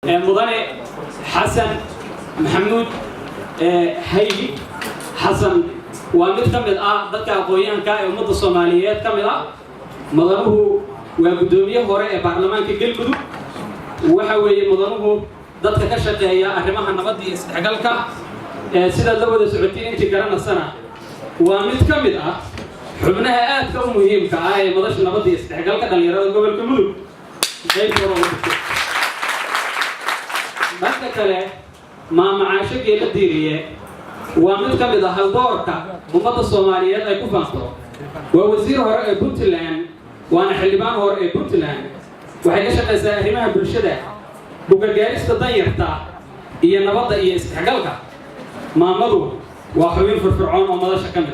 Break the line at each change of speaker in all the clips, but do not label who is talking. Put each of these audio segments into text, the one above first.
مدني حسن محمود هيلي حسن ومد كمل dadka aqoonyahanka ee ummadda Soomaaliyeed kamid madanuhu waa gudoomiye hore ee baarlamaanka Galmudug waxa weeye madanuhu dadka ka shaqeeya arrimaha nabadda iyo isdhexgalka sida la wada socotay intii garanasana waa mid kamid xubnaha aadka u muhiimka ee madasha nabadda iyo isdhexgalka dhalinyarada gobolka Mudug marka kale maama Caasho Geela Diiriye waa mid kamid haldoorka ummadda Soomaaliyeed ay ku faanto waa wasiir hore ee Puntland waana xildhibaan hore ee Puntland waxay ka shaqeysaa arrimaha bulshada bugaagista danyarta iyo nabadda iyo isdhexgalka maamadu waa xubin firfircoon oo madasha kamid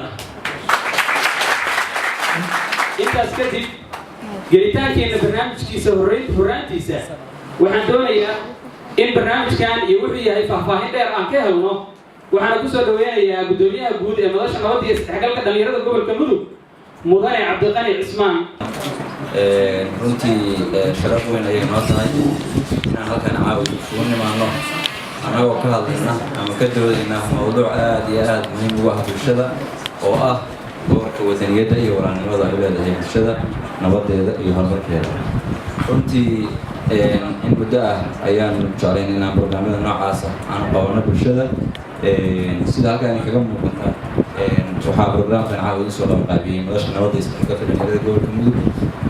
intaas kadib gelitaankeena barnaamijkiisa horaantiisa waxaan doonayaa in barnaamijkan iyo wuxuu yahay faahfaahin dheer aan ka helno waxaan ku soo dhaweynayaa gudoomiyaha guud ee madasha nabadda iyo isdhexgalka dhalinyarada gobolka Mudug mudane Cabdiqani Cismaan
runtii sharaf weyn ayay noo tahay inaan halkan caawi ugu nimaano anagoo ka hadlayna ama ka doodayna mawduuc aad iyo aad muhiim ugu ah bulshada oo ah doorka wadaniyadda iyo walaalnimada ay leedahay bulshada nabadeeda iyo horumarkeeda runtii in muddo ayaan jeclayn inaan barnaamijyada noocaas aan qabano bulshada sida halkan kaga muuqata waxaa barnaamijkan caawi soo qaybiyay madasha nabadda iyo isdhexgalka dhalinyarada gobolka Mudug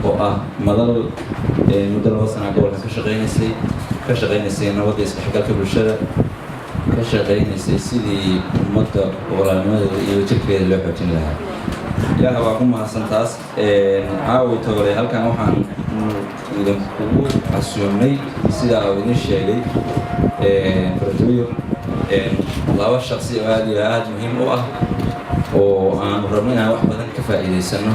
oo ah madal muddo 2 sano gobolka ka shaqeynaysay nabadda iyo isdhexgalka bulshada ka shaqeynaysay sidii ummadda walaalnimada iyo jirkeeda loo xoojin lahaa ilaaha waa ku mahadsan taas caawi toole halkan waxaan idinku casuumnay sida uu idin sheegay fartooyo laba shakhsi oo aad muhiim u ah oo aan rabno inaan wax badan ka faa'iideysano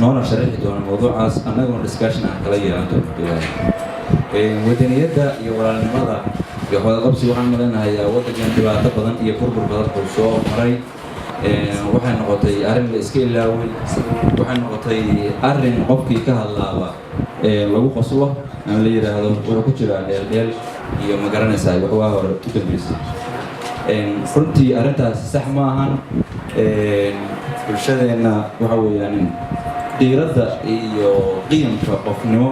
noona sharixi doono mawduucaas annaguna discussion aan kala yeelan doono wadaniyadda iyo walaalnimada iyo wadaqabsi waxaan maleynayaa waddankan dhibaato badan iyo burbur badan oo soo maray waxay noqotay arrin la iska ilaaway waxay noqotay arrin qofkii ka hadlaaba lagu qoslo aan la yiraahdo wuxuu ku jiraa dheerdheel iyo ma garanaysaa waxaa hore u dambeysay runtii arrintaas sax ma ahan bulshadeena waxa weeyaan diiradda iyo qiyamka qofnimo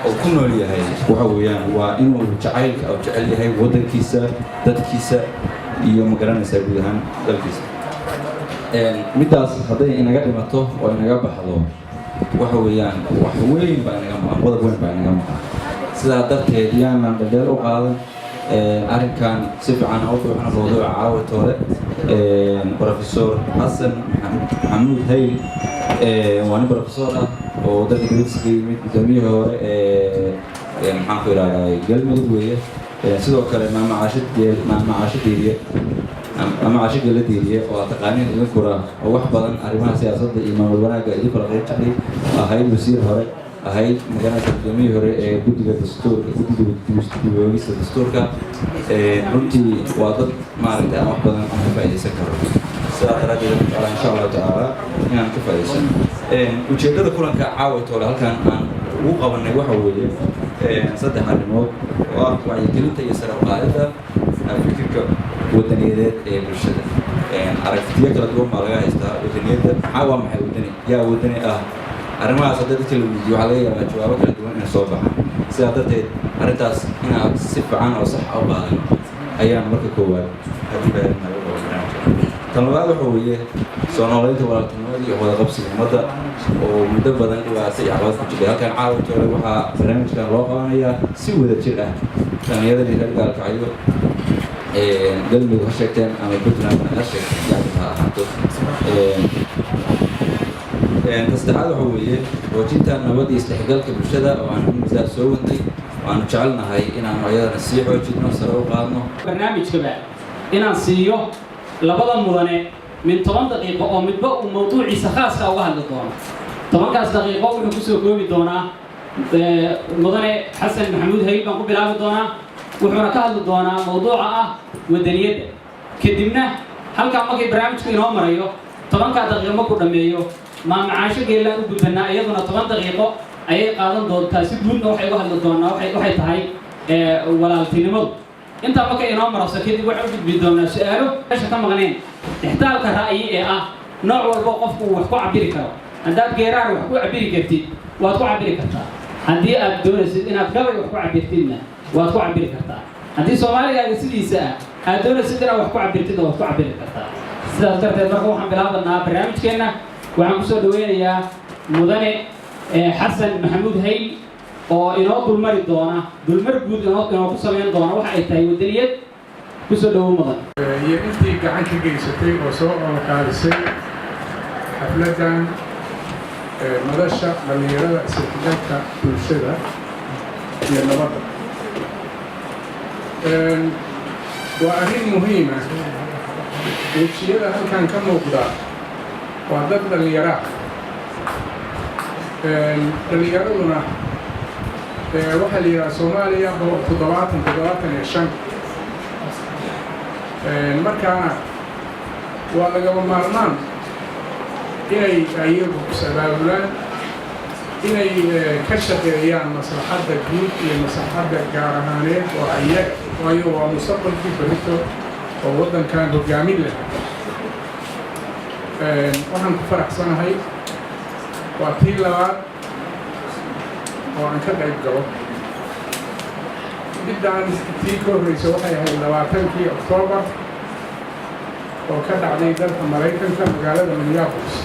oo ku nool yahay waxa weeyaan waa inuu jacaylka oo jecel yahay waddankiisa dadkiisa iyo ma garanaysaa guud ahaan dalkiisa midaas hadday inaga dhimato oo inaga baxdo waxa weeyaan wax weyn baa inaga maqan qodob weyn baa inaga maqan sidaa darteed yaanan dhadheer u qaadan arrinkan si fiican u fiican mawduuca caawi toole professor Xasan Maxamuud Hayl waa nin professor oo dalka dibadda yimid gudoomiye hore maxaan ku yiraahdaa Galmudug weeye sidoo kale maama Caasho Geela Diiriye oo taqaaniin idin kura oo wax badan arrimaha siyaasadda iyo maamul wanaagga idin kala qeybtay ahayd wasiir hore ahayd magaalada gudoomiye hore ee guddiga dastuurka guddiga dastuurka runtii waa dad maaragtay aan wax badan aan ka faa'iideysan karo sidaa daraaddeed insha Allah taala inaan ka faa'iideysano ujeedada kulanka caawi toole halkan aan ugu qabanay waxa weeye saddex arrimood oo ah wacyigelinta iyo sare u qaadida fikirka wadaniyadeed ee bulshada aragtiyo kala duwan baa laga haystaa wadaniyadda maxaa waa maxay wadani yaa wadani arrimahaas hadda dadka la weydiiyo waxaa laga yaabaa jawaabo kala duwan inay soo baxaan sidaa darteed arrintaas inaad si fiican oo sax u qaadano ayaan marka koowaad haddii baa inaga qabanaa tan labaad waxa weeye soo noolaynta walaaltinimada iyo wadaqabsiga ummadda oo muddo badan dhibaato iyo caqabad ku jiray halkan caawi toole waxaa barnaamijkan loo qabanayaa si wada jir dhalinyarada reer Gaalkacyo Galmudug ha sheegteen ama Puntland ha sheegteen yaabta ahaato saddexaad waxa weeye xoojinta nabadda iyo isdhexgalka bulshada oo aan miisaad soo waday waan jecelnahay inaan ayadana sii xoojino sare u qaadno
barnaamijkaba inaan siiyo labada mudane min 10 daqiiqo oo midba uu mawduuciisa khaaska uga hadli doono 10kaas daqiiqo wuxuu ku soo koobi doonaa mudane Xasan Maxamuud Hayl baan ku bilaabi doonaa wuxuuna ka hadli doonaa mawduuca wadaniyadda kadibna halka markay barnaamijku inoo marayo 10 daqiiqo markuu dhameeyo maama Caasho Geela u gudbana iyaduna 10 daqiiqo ayay qaadan doontaa si guudna waxay uga hadli doonaa waxay tahay walaaltinimadu intaa marka inoo marayso kadib waxay u gudbi doonaa su-aalo meesha ka maqneen ixtaalka ra'yi ee ah nooc walba qofku wax ku cabiri karo haddaad geeraar wax ku cabiri kartid waad ku cabiri kartaa haddii aad doonaysid inaad gabay wax ku cabirtidna waad ku cabiri kartaa haddii soomaaligaaga sidiisa ah aad doonaysid inaad wax ku cabirtidna waad ku cabiri kartaa sidaas darteed marka waxaan bilaabanaa barnaamijkeenna waxaan kusoo dhaweynayaa mudane xasan maxamuud hayl oo inoo dulmari doona dulmar guud inoo ku samayn doona waxa ay tahay wadaniyad kusoo dhawow mudan
iyo intii gacan ka geysatay oo soo qaadisay xafladan madasha dhallinyarada isirkigalka bulshada iyo nabadda waa arrin muhiima wejiyada halkan ka muuqda waa dad dhallinyara dhallinyaraduna waxaa la yidhaha Soomaaliya 75 markaana waa lagaba maarmaan inay ayagu is-abaabulaan inay ka shaqeeyaan maslaxadda guud iyo maslaxadda gaar ahaaneed oo ayaga waayo waa mustaqbalkii berito oo waddankan hogaamin leh waxaan ku faraxsanahay waa tii labaad oo aan ka qayb galo middaan tii ka horreysa waxay ahayd 20kii Oktoobar oo ka dhacday dalka Maraykanka magaalada Minneapolis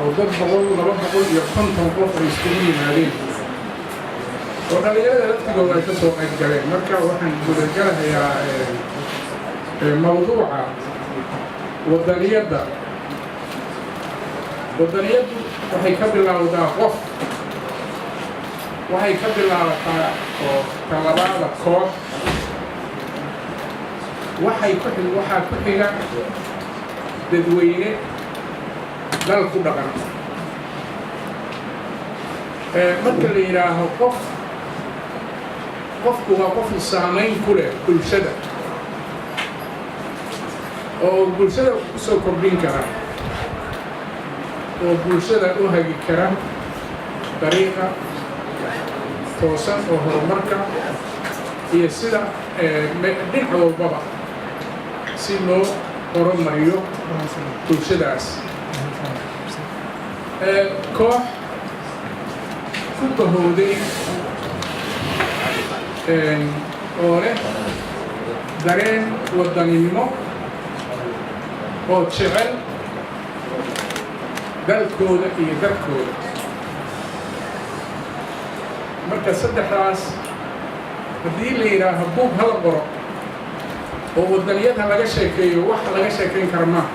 oo dad 250 qof ay iskugu yimaadeen oo dhallinyarada laftigooda ay ka soo qayb galeen marka waxaan gudagalahayaa mawduuca wadaniyadda waxay ka bilowdaa qof waxay ka bilaabataa oo talabaada koox waxaa ku xiga dadweyne dal ku dhaqan marka la yidhaaho qofku waa qof saamayn ku leh bulshada oo bulshada ku soo kordhin kara oo bulshada u hagi kara dariiqa toosan oo horumarka iyo sida dhinac walbaba si loo horumariyo bulshadaas koox ku bahooday oo leh dareen wadaninimo oo jecel dalkooda iyo dadkooda marka saddexdaas haddii la yidhaaho buug hala qoro oo wadaniyadha laga sheekeeyo wax laga sheekayn kara maaha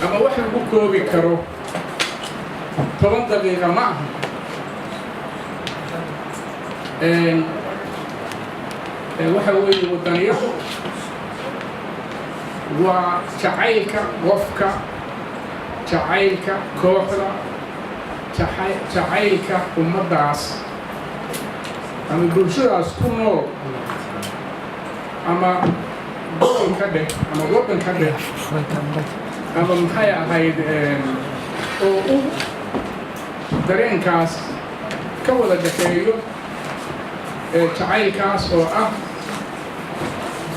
ama wax lagu koobi karo 10 daqiiqa ma aha waxa weeye wadaniyadu waa jacaylka qofka jacaylka kooxda jacaylka ummaddaas ama bulshadaas ku nool ama gobolka dheh ama waddanka dheh ama maxay ahayd oo u dareenkaas ka wada dhexeeyo jacaylkaas oo ah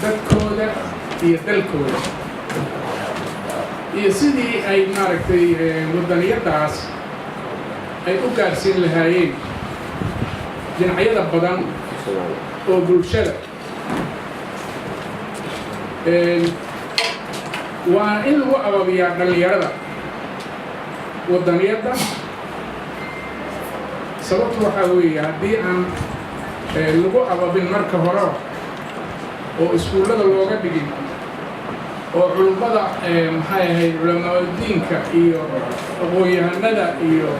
dadkooda iyo dalkooda iyo sidii ay maaragtay wadaniyaddaas ay u gaarsiin lahaayeen dhinacyada badan oo bulshada waa in lagu ababiyaa dhallinyarada wadaniyadda sababtu waxaa weeye haddii aan lagu ababin marka hore oo iskuullada looga dhigin oo culummada maxay ahayd culamaadudiinka iyo aqoon-yahanada iyo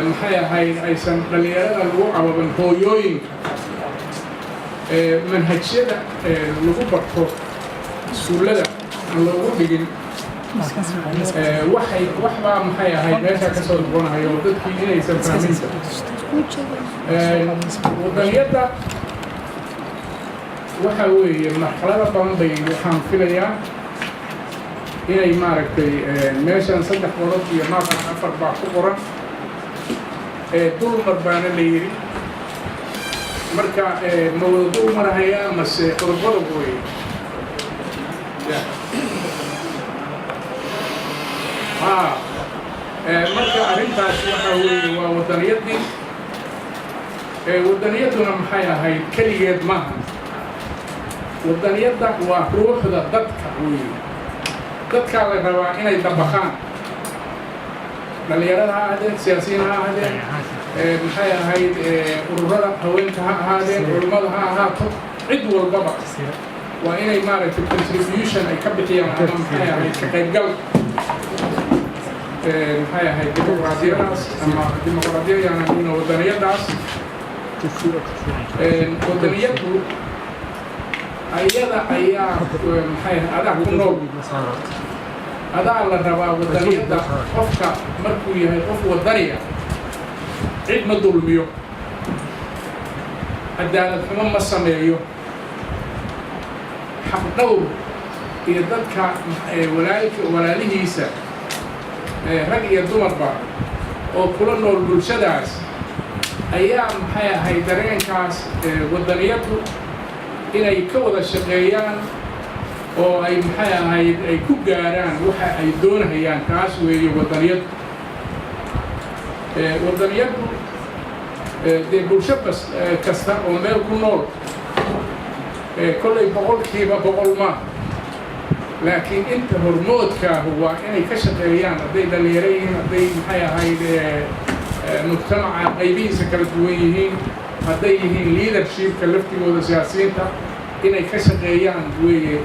maxay ahayd aysan dhallinyarada lagu ababin hooyooyinka manhajyada lagu barto iskuullada aan loogu dhigin waxbaa maxay ahayd meeshaa ka soo noqonayo oo dadkii inaysan fahminta wadaniyadda waxa weeye marxalada badan bay waxaan filayaa inay maaragtay meeshan 3 qodob iyo maaqan 4 baa ku qoran dul mar baana la yidhi marka ma wada dul marahaya mase qodobada weeye marka arrintaas waxaa weeye waa waddaniyadii waddaniyaduna maxay ahayd keligeed maaha waddaniyadda waa ruuxda dadka weeye dadkaa la rabaa inay dabaqaan dhalinyarada ha ahaadeen siyaasiyiin ha ahaadeen maxay ahayd ururada haweenka ha ahaadeen culummada ha ahaato cid walbaba waa inay maaragtay contribution ay ka bixiyaan ama maxay ahayd ka qaybgal maxay ahayd dimuqraadiyadaas ama dimuqraadiyadana ina waddaniyadaas waddaniyadu ayada ayaa maxay adaa ku nool adaa la rabaa waddaniyadda qofka markuu yahay qof waddaniya cid ma dulmiyo cadaalad xumo ma sameeyo xaq dhowr iyo dadka walaalihiisa rag iyo dumarba oo kula nool bulshadaas ayaa maxay ahayd dareenkaas waddaniyaddu inay ka wada shaqeeyaan oo ay maxay ahayd ay ku gaaraan waxa ay doonayaan taas weeye waddaniyaddu waddaniyaddu dee bulsho kasta oo meel ku nool kollay boqolkiiba boqol ma laakiin inta hormoodkaahu waa inay ka shaqeeyaan hadday dhalinyaro yihiin hadday maxay ahayd mujtamaca qaybihiisa kala duwan yihiin hadday yihiin leadershipka laftigooda siyaasiyiinta inay ka shaqeeyaan weeye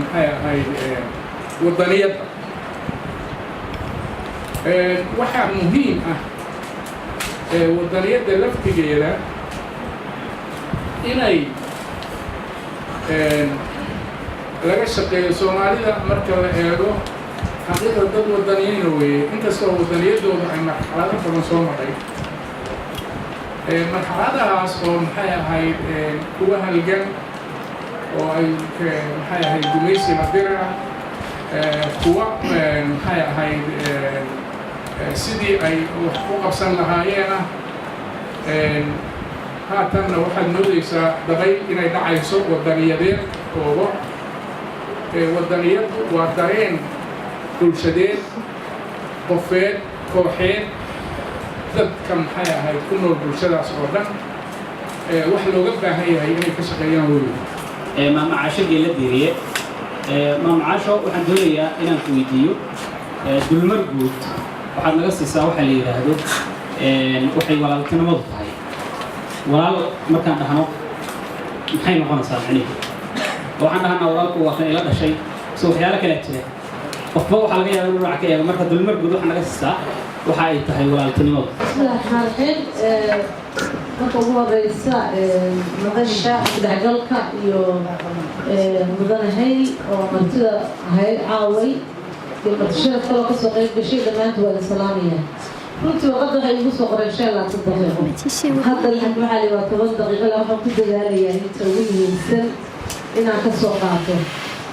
maxay ahayd waddaniyadda waxaa muhiim ah waddaniyadda laftigeeda inay laga shaqeeyo soomaalida marka la eego xaqiiqa dad waddaniyeyna weeye inkastoo waddaniyadooda ay marxalado badan soo maray marxaladahaas oo maxay ahayd kuwa halgan oo ay maxay ahayd gumaysi madira kuwa maxay ahayd sidii ay wax u qabsan lahaayeena haatanna waxaad moodaysaa dabayl inay dhacayso waddaniyadeed oogo waddaniyaddu waa dareen bulshadeed qofeed kooxeed dadka maxay ahayd ku nool bulshadaas oo dhan wax looga baahan yahay inay ka shaqeeyaan weeye
maama caasho geela diiriye maama caasho waxaan doonayaa inaan ku weydiiyo dulmar guud waxaad naga siisaa waxa la yidhaahdo waxay walaaltinimadu tahay walaal markaan dhahno maxay noqonaysaa macnihi waxaan dhahnaa walaalku waa kan ila dhashay so waxyaalo kale jira qofba waxaa laga yaaba inuu dhinac ka eego marka dulmar guud waxaa naga siisaa waxa ay tahay walaaltinimadu
bismillaahi marka ugu horeysa madasha isdhexgalka iyo mudanahay oo martida ahayd caaway iyo martishada kaloo kasoo qayb gashay dhammaantu waa la salaamaya runtii waqadda waxay igu soo qoreen 5 daqiiqo hadda waxaa li waa 10 daqiiqo la waxaan ku dadaalayaa inta ugu muhiimsan inaan ka soo qaato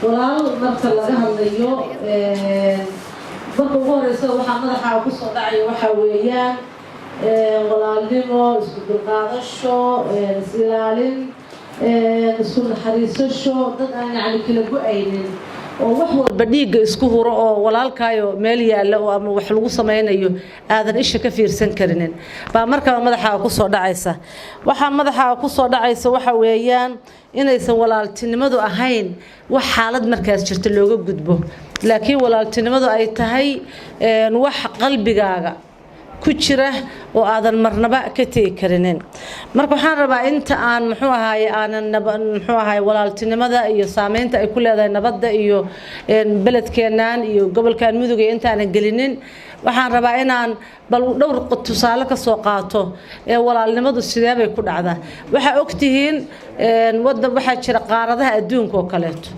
walaal marka laga hadlayo marka ugu horeysa waxaa madaxa ku soo dhacaya waxaa weeyaan walaalnimo isku dulqaadasho is-ilaalin isku naxariisasho dad aan yacni kala go-aynin oo wax walba dhiigga isku huro oo walaalkaayo meel yaalla oo ama wax lagu samaynayo aadan isha ka fiirsan karinin baa markaa madaxa ku soo dhacaysa waxa madaxa ku soo dhacaysa waxa weeyaan inaysan walaaltinimadu ahayn wax xaalad markaas jirta looga gudbo laakiin walaaltinimadu ay tahay wax qalbigaaga ku jira oo aadan marnaba ka tegi karinin marka waxaan rabaa inta aan muxuu ahaay walaaltinimada iyo saameynta ay ku leedahay nabadda iyo beledkeenan iyo gobolkan mudug iyo intaanan gelinin waxaan rabaa inaan bal dhowr tusaale ka soo qaato walaalnimadu sidee bay ku dhacdaa waxaa ogtihiin waddan waxaa jira qaaradaha adduunka oo kaleeto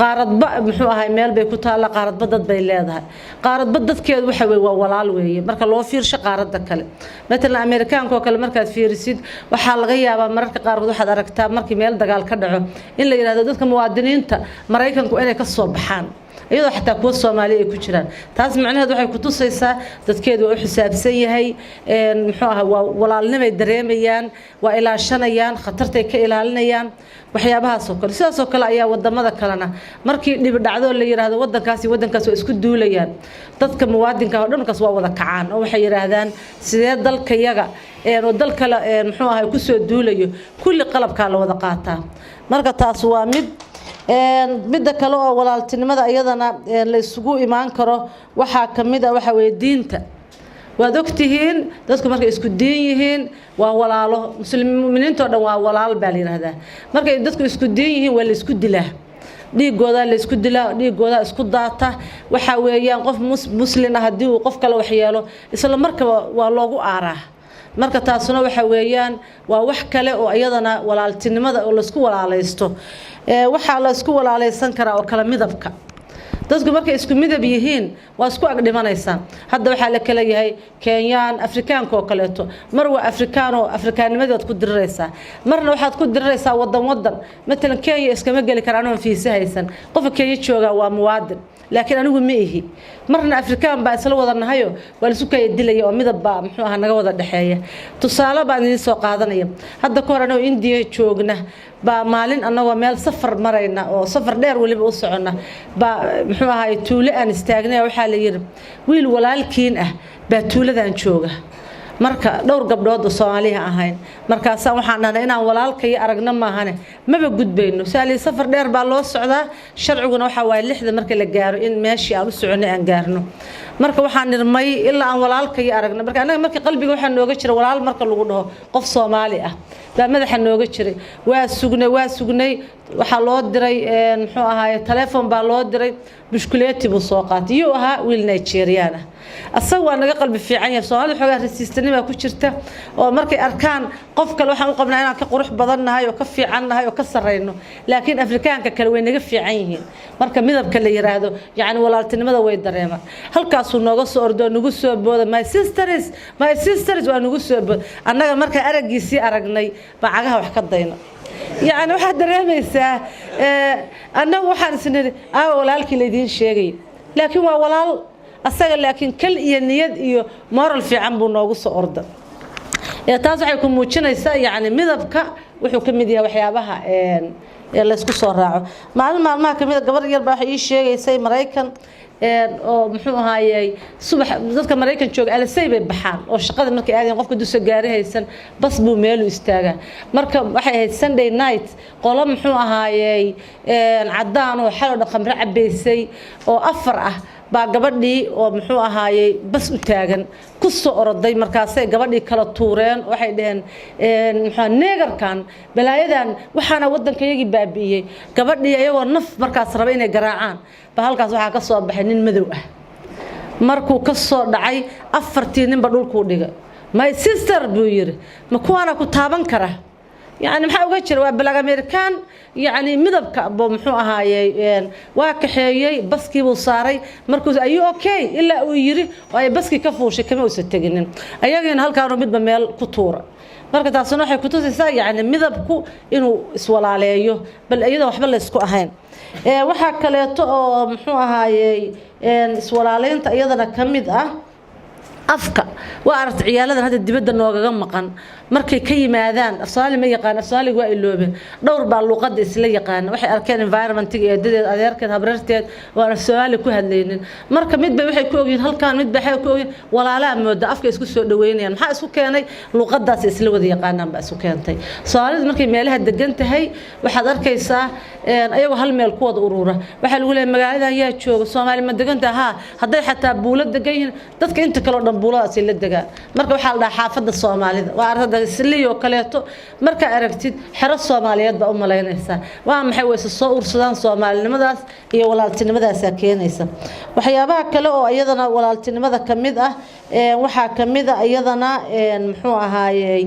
qaaradba muxuu ahay meel bay ku taala qaaradba dad bay leedahay qaaradba dadkeedu waxa weey waa walaal weeye marka loo fiirsho qaaradda kale mesela Ameerikaanka oo kale markaad fiirisid waxa laga yaabaa mararka qaarkood waxaad aragtaa markii meel dagaal ka dhaco in la yiraahdo dadka muwaadiniinta Mareykanku inay ka soo baxaan iyadoo xataa kuwa Soomaali ay ku jiraan taas macnaheedu waxay ku tusaysaa dadkeedu u xisaabsan yahay muxuu ahaa walaalnimay dareemayaan waa ilaashanayaan khatartay ka ilaalinayaan waxyaabahaas oo kale sidaas oo kale ayaa wadamada kalena markii dhib dhacdo la yiraahdo wadankaas waa isku duulayaan dadka muwaadinka oo dhankaas waa wada kacaan oo waxay yiraahdaan sidee dalka yaga oo dalka muxuu ahaa ku soo duulayo kulli qalabka la wada qaataa marka taas waa midda kale oo walaaltinimada iyadana la isugu imaan karo waxa kamid ah waxa weey diinta waad ogtihiin dadku markay isku diin yihiin waa walaalo muslimiinta oo dhan waa walaal baa la yiraahdaa markay dadku isku diin yihiin waa la isku dilaa dhiigooda la isku dilaa dhiigooda isku daata waxa weeyaan qof muslim ah hadii uu qof kale wax yeelo isla markaba waa loogu aaraa marka taasuna waxa weeyaan waa wax kale oo iyadana walaaltinimada oo la isku walaalaysto waxa la isku walaalaysan karaa oo kala midabka dadku markay isku midab yihiin waa isku ag dhimanaysan hadda waxa la kala yahay Kenyaan Afrikaanka oo kaleeto mar waa Afrikaanimadood ku diriraysa marna waxaad ku diriraysaa wadan mesela Kenya iskama gali karaan oo fiisa haysan qof Kenya jooga waa muwaadin laakiin anigu ma ihi marna Afrikaan baa isla wadanahayo waa isku kay dilay oo midab baa muxuu ahaa naga wada dhaxeeya tusaale baan idin soo qaadanaya hadda ka hor anoo India joogna baa maalin anagoo meel safar marayna oo safar dheer waliba u socona baa muxuu ahaa tuulo aan istaagnay waxa la yiri wiil walaalkiin ah baa tuuladan jooga marka dhowr gabdhood oo Soomaaliya ahayn markaas waxaan nahay inaan walaalkay aragna maahane maba gudbayno saali safar dheer baa loo socdaa sharciguna waxa way 6 marka la gaaro in meeshii aan u soconay aan gaarno marka waxaan nirmay ilaa aan walaalkay aragna marka anaga markii qalbiga waxa nooga jira walaal marka lagu dhaho qof Soomaali ah baa madaxa nooga jiray waa sugnay waxa loo diray muxuu ahaay telefoon baa loo diray bushkuleeti buu soo qaatay iyo aha wiil Nigerian ah asagoo naga qalbi fiican yahay Soomaali xogaa rasiistanima ku jirta oo markay arkaan qof kale waxaan u qabnaa inaan ka qurux badannahay oo ka fiicannahay oo ka sareyno laakiin Afrikaanka kale way naga fiican yihiin marka midabka la yiraahdo yaani walaaltinimada way dareemaan halkaas uu nooga soo ordo nagu soo booda my sisters waa nagu soo bood annaga marka aragiisii aragnay bacagaha wax ka dayno يعني واحد دريميسا أنا واحد سنة walaalkii leedin sheegay laakiin waa walaal asaga laakiin kal iyo niyad iyo moral fiican buu noogu soo orda taas waxay ku muujinaysaa yani midabka wuxuu kamid yahay waxyaabaha la isku soo raaco maalmaha kamid gabar yar baa ii sheegaysay Mareykan oo muxuu ahaayay subax dadka Mareykan jooga alisay bay baxaan oo shaqada markay aadeen qofka duso gaari haysan bas buu meel u istaaga marka waxay ahayd Sunday night qolo muxuu ahaayay cadaan oo xalo dhaqamre cabeysay oo afar ah baa gabadhii oo muxuu ahaayay bas u taagan ku soo oroday markaas ay gabadhii kala tuureen waxay dhaheen muxuu neegarkan balaayadan waxaana wadankayagii baabiiyay gabadhii ayagoo naf markaas raba inay garaacaan ba halkaas waxa ka soo baxay nin madow ah markuu ka soo dhacay afartii ninba dhulku dhigay my sister buu yiri ma kuwana ku taaban kara يعني maxaa uga jira waa balaag American yani midabka boo muxuu ahaayay waa kaxeeyay baskii buu saaray markuu ayu okay illa uu yiri way baskii ka fuushay kama uu sataginin ayagina halkaan midba meel ku tuura marka taasuna waxay ku tusaysaa yani midabku inuu iswalaaleeyo bal iyada waxba la isku ahayn waxa kale oo muxuu ahaayay iswalaaleynta iyadana kamid ah afka waa aragti ciyaaladan hadda dibadda noogaga maqan markay ka yimaadaan Soomaali ma yaqaan Soomaaliga waa iloobeen dhowr baa luqad isla yaqaan waxay arkeen environment-iga ee dadeed adeerkeed habrarteed waa Soomaali ku hadlaynin marka mid bay waxay ku ogyihiin halkaan mid baxay ku ogyihiin walaalaha mooda afka isku soo dhaweynayaan maxaa isku keenay luqadaas isla wada yaqaanaan baa isku keentay Soomaalidu markay meelaha degan tahay waxaad arkaysaa ayagoo hal meel ku wada urura waxa lagu leeyahay magaalada ayaa jooga Soomaali ma degan tahay haday xataa buulad degan yihiin dadka inta kale buuladaas la degaa marka waxa la dhahaa xaafada Soomaalida waa arada isliyo kaleeto marka aragtid xero Soomaaliyeed baa u maleynaysa waa maxay way soo ursadaan Soomaalinimadaas iyo walaaltinimadaas keenaysa waxyaabaha kale oo iyadana walaaltinimada kamid ah waxa kamid ah iyadana muxuu ahaayay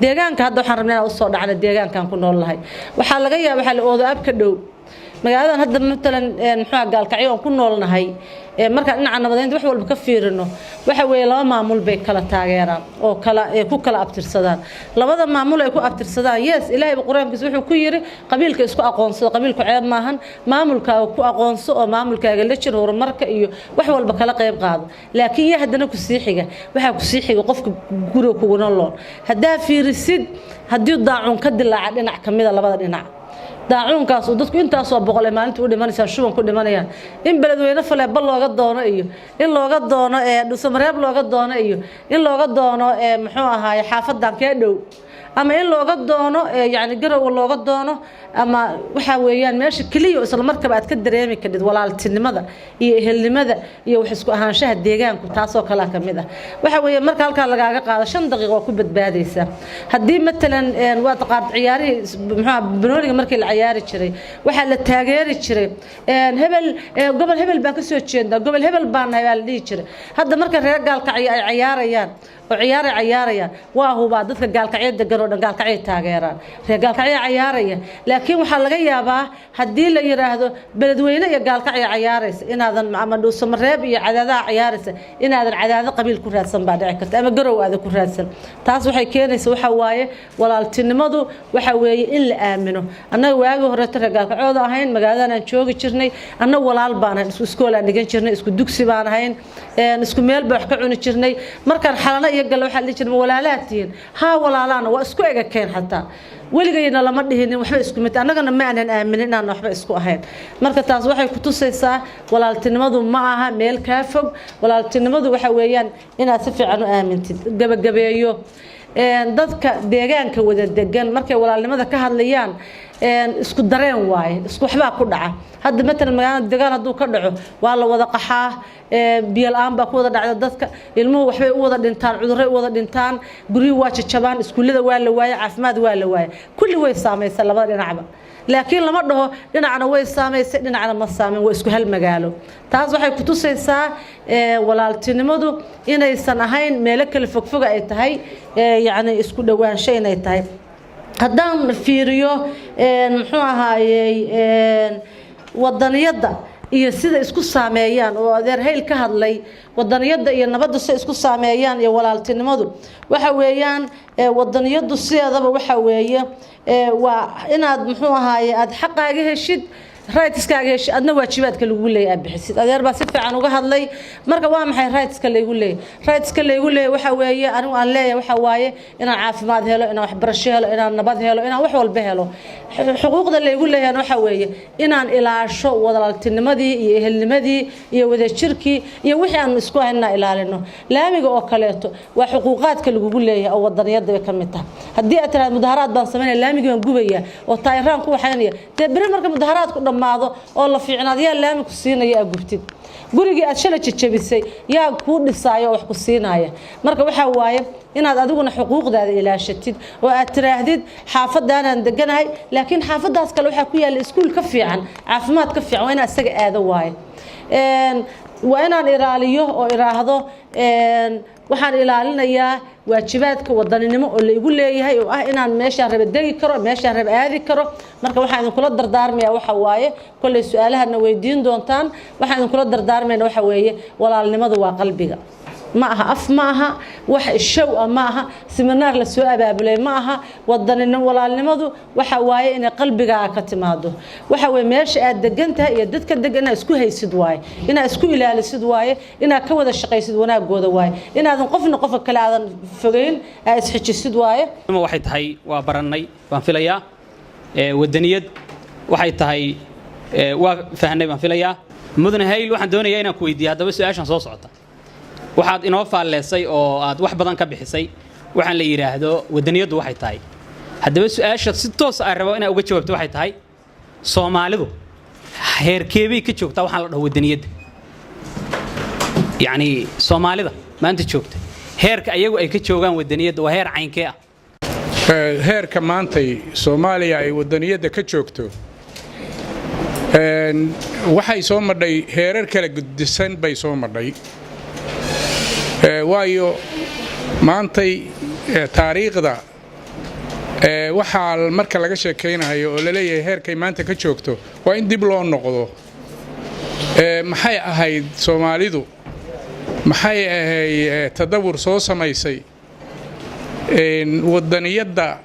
deegaanka hadda waxaan rabnaa u soo dhacna deegaankan ku noolahay waxa laga yaabaa waxa la oodo ab ka dhow magaaladan hadda midtalan muxuu gaalkacyo ku noolnahay marka dhinaca nabadeynta wax walba ka fiirino waxa weeye laba maamul bay kala taageeraan oo kala ku kala abtirsadaan labada maamul ay ku abtirsadaan yes ilaahay quraankiisa wuxuu ku yiri qabiilka isku aqoonsado qabiilku ceeb maahan maamulka ku aqoonso oo maamulkaaga la jiro horumarka iyo wax walba kala qayb qaado laakiin yaa hadana ku sii xiga waxa ku sii xiga qofka guriga kugu nool hadaa fiirisid hadii daacun ka dilaaca dhinac kamida labada dhinac daacunkaas oo dadku intaas oo boqol maalinta u dhimanaysa shuban ku dhimanayaan in beledweyne faleebal looga doono iyo in looga doono Dhuusamareeb looga doono iyo in looga doono muxuu ahaay xaafadan ka dhow ama in looga doono yaani garow looga doono ama waxa weeyaan meesha kaliya isla markaba aad ka dareemi kadid walaaltinimada iyo ehelnimada iyo wax isku ahaanshaha deegaanku taas oo kala kamid ah waxa weeye marka halka lagaaga qaado 5 daqiiqo ku badbaadaysa hadii midlan waa taqaad ciyaari muxuu banooniga markii la ciyaari jiray waxa la taageeri jiray hebel gobol hebel baan ka soo jeedaa gobol hebel baan hayal dhigi jiray hadda marka reer gaalka ay ciyaarayaan oo ciyaarayaan waa huba dadka gaalkacyada garoon gaalkacay taageeraan reer gaalkacay ciyaaraya laakiin waxa laga yaabaa hadii la yiraahdo beledweyne iyo gaalkacay ciyaaraysa inaadan ama Dhuusamareeb iyo Cadaada ciyaaraysa inaadan Cadaada qabiil ku raadsan baa dhici karta ama garow aad ku raadsan taas waxay keenaysaa waxa waaye walaaltinimadu waxa weeye in la aamino annaga waagi hore reer gaalkacooda ahayn magaalada aan joogi jirnay annaga walaal baan isku iskool aan dhigan jirnay isku dugsi baan ahayn isku meel baa wax ka cuni jirnay markaan xalana iyo gal waxa la jiray walaalaatiin ha walaalana waa isku ega keen xataa waligeena lama dhihinin waxba isku mid annagana ma aanan aaminin inaan waxba isku ahayn marka taas waxay ku tusaysaa walaaltinimadu ma aha meel ka fog walaaltinimadu waxa weeyaan inaad si fiican u aamintid gabagabeeyo dadka deegaanka wada degan markay walaalnimada ka hadlayaan isku dareen waaye isku waxba ku dhaca hadda midna magaalada deegaan haduu ka dhaco waa la wada qaxaa biyo la'aan baa ku wada dhacda dadka ilmuhu waxbay u wada dhintaan cudurro u wada dhintaan guriga waa jajabaan iskuulada waa la waayay caafimaad waa la waayay kulli way saameeyay labada dhinacba laakiin lama dhaho dhinacna way saameeyay dhinacna ma saameyn waa isku hal magaalo taas waxay ku tusaysaa walaaltinimadu inaysan ahayn meel kala fogfog ay tahay yaani isku dhawaansho inay tahay haddaan fiiriyo muxuu ahaayay wadaniyada iyo sida isku saameeyaan oo adeer hayl ka hadlay wadaniyada iyo nabadda si isku saameeyaan iyo walaaltinimadu waxa weeyaan wadaniyadu sideedaba waxa weeye waa inaad muxuu ahaayay aad xaqaaga heshid رايتسكاga heshay adna waajibaadka lagu leeyahay bixisid adeer baa si fiican uga hadlay marka waa maxay raaytiska lagu leeyahay waxa weeye anigu aan leeyahay waxa waaye inaan caafimaad helo inaan waxbarasho helo inaan nabad helo inaan wax walba helo xuquuqda lagu leeyahay waxa weeye inaan ilaasho walaaltinimadii iyo ehelnimadii iyo wadajirkii iyo wixii aan isku hayna ilaalino laamiga oo kaleeto waa xuquuqaadka lagu leeyahay oo wadaniyada ka mid ah hadii aad tiraahdo mudaharaad baan sameynaa laamiga waan gubaya oo taayiraan ku waxaynaya bari marka mudaharaadku dhamaado oo la fiicnaad yaa laami ku siinaya agubtid gurigii aad shalay jajabisay yaa ku dhisaayo wax ku siinaya marka waxa waaye inaad adiguna xuquuqdaada ilaashatid oo aad tiraahdid xaafadaan aan deganahay laakiin xaafadaas kale waxa ku yaala iskuul ka fiican caafimaad ka fiican waa in asaga aado waaye waa inaan ilaaliyo oo iraahdo waxaan ilaalinayaa waajibaadka wadaninimo oo la igu leeyahay oo ah inaan meeshaan raba degi karo meeshaan raba aadi karo marka waxaan idin kula dardaarmayaa waxa waaye kulay su'aalahana weydiin doontaan waxaan idin kula dardaarmaynaa waxa weeye walaalnimadu waa qalbiga ma aha af ma aha wax show ma aha seminar la soo abaabulay ma aha wadaninimo walaalnimadu waxa waaye in qalbigaaga ka timaado waxa weeye meesha aad degantahay iyo dadka degan isku haysid waaye ina isku ilaalisid waaye ina ka wada shaqaysid wanaagooda waaye inaadan qofna qof kale aadan fogeyn ay isxijisid waaye
waxay tahay waa baranay waan filayaa wadaniyad waxay tahay waa fahnay waan filayaa mudane hayl waxaan doonayaa inaan ku weydiiyo hadaba su'aashan soo socota waxaad inoo faaleysay oo aad wax badan ka bixisay waxaan la yiraahdo wadaniyadu waxay tahay hadaba su'aasha si toos ah rabo inaan uga jawaabto waxay tahay Soomaalidu heerkeebay ka joogtaa waxaan la dhaho wadaniyada yaani Soomaalida maanta joogta heerka ayagu ay ka joogaan wadaniyada waa heer caynkee ah
heerka maantay Soomaaliya ay wadaniyada ka joogto waxay soo madhay heerar kala guddisan bay soo madhay waayo maantay taariikhda waxa marka laga sheekeynayo oo la leeyahay heerkay maanta ka joogto waa in dib loo noqdo maxay ahayd Soomaalidu maxay ahayd tadawur soo samaysay wadaniyada